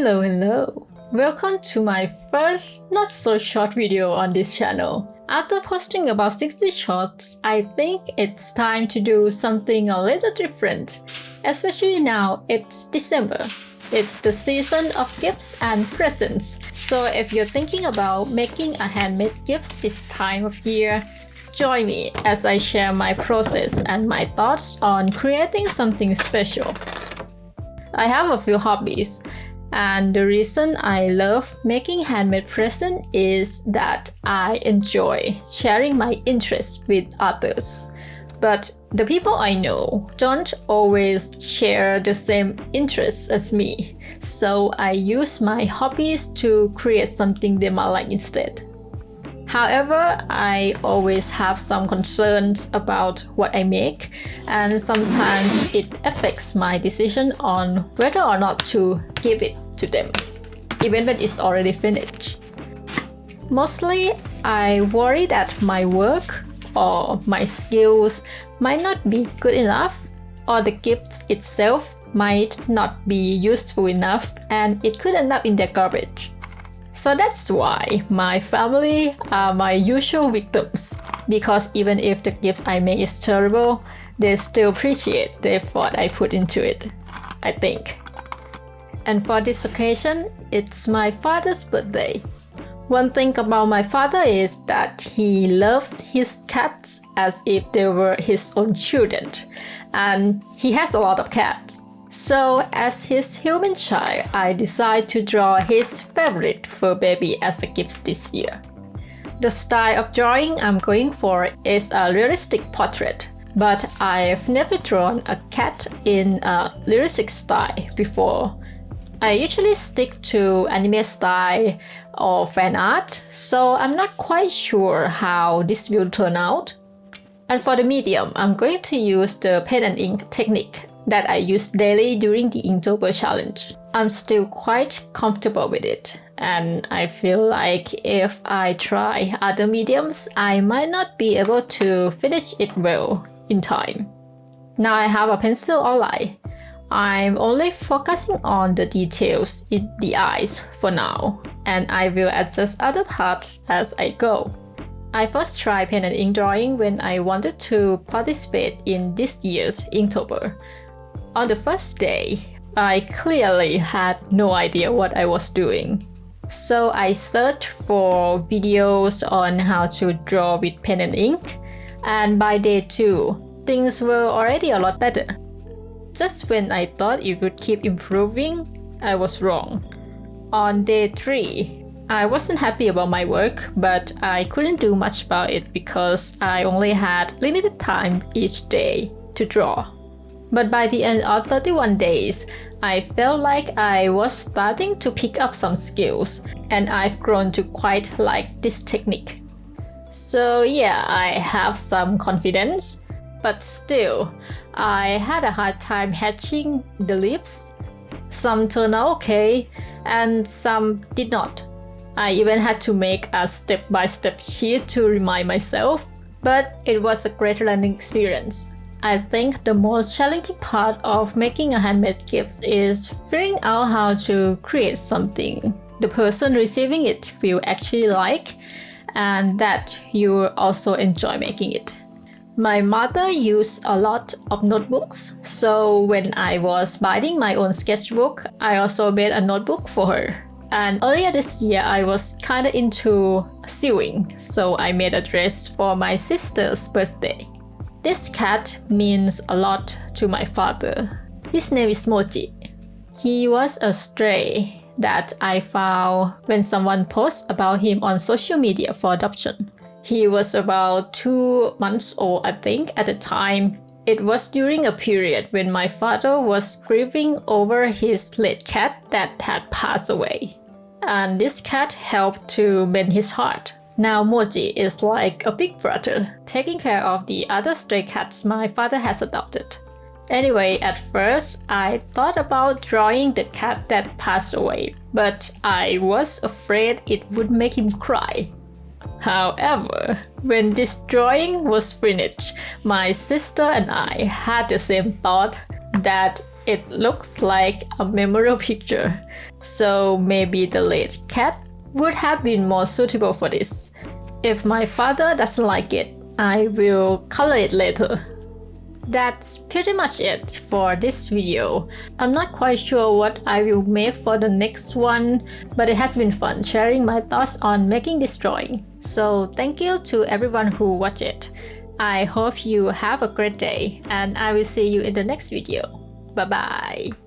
Hello. Welcome to my first not so short video on this channel. After posting about 60 shorts, I think it's time to do something a little different. Especially now, it's December. It's the season of gifts and presents. So if you're thinking about making a handmade gifts this time of year, join me as I share my process and my thoughts on creating something special. I have a few hobbies, and the reason I love making handmade presents is that I enjoy sharing my interests with others. But the people I know don't always share the same interests as me, so I use my hobbies to create something they might like instead. However, I always have some concerns about what I make, and sometimes it affects my decision on whether or not to give it to them, even when it's already finished. Mostly, I worry that my work or my skills might not be good enough, or the gift itself might not be useful enough, and it could end up in the garbage. So that's why my family are my usual victims, because even if the gifts I make is terrible, they still appreciate the effort I put into it, I think. And for this occasion, it's my father's birthday. One thing about my father is that he loves his cats as if they were his own children, and he has a lot of cats. So as his human child, I decided to draw his favorite fur baby as a gift this year. The style of drawing I'm going for is a realistic portrait, but I've never drawn a cat in a realistic style before. I usually stick to anime style or fan art, so I'm not quite sure how this will turn out. And for the medium, I'm going to use the pen and ink technique that I use daily during the Inktober challenge. I'm still quite comfortable with it, and I feel like if I try other mediums, I might not be able to finish it well in time. Now I have a pencil or line. I'm only focusing on the details in the eyes for now, and I will adjust other parts as I go. I first tried pen and ink drawing when I wanted to participate in this year's Inktober. On the first day, I clearly had no idea what I was doing. So I searched for videos on how to draw with pen and ink, and by day 2, things were already a lot better. Just when I thought it would keep improving, I was wrong. On day 3, I wasn't happy about my work, but I couldn't do much about it because I only had limited time each day to draw. But by the end of 31 days, I felt like I was starting to pick up some skills, and I've grown to quite like this technique. So yeah, I have some confidence, but still, I had a hard time hatching the leaves. Some turned out okay, and some did not. I even had to make a step-by-step sheet to remind myself, but it was a great learning experience. I think the most challenging part of making a handmade gift is figuring out how to create something the person receiving it will actually like, and that you also enjoy making it. My mother used a lot of notebooks, so when I was binding my own sketchbook, I also made a notebook for her. And earlier this year, I was kinda into sewing, so I made a dress for my sister's birthday. This cat means a lot to my father. His name is Moji. He was a stray that I found when someone posted about him on social media for adoption. He was about 2 months old, I think, at the time. It was during a period when my father was grieving over his late cat that had passed away. And this cat helped to mend his heart. Now Moji is like a big brother, taking care of the other stray cats my father has adopted. Anyway, at first, I thought about drawing the cat that passed away, but I was afraid it would make him cry. However, when this drawing was finished, my sister and I had the same thought that it looks like a memorable picture. So maybe the late cat would have been more suitable for this. If my father doesn't like it, I will color it later. That's pretty much it for this video. I'm not quite sure what I will make for the next one, but it has been fun sharing my thoughts on making this drawing. So thank you to everyone who watched it. I hope you have a great day, and I will see you in the next video. Bye bye.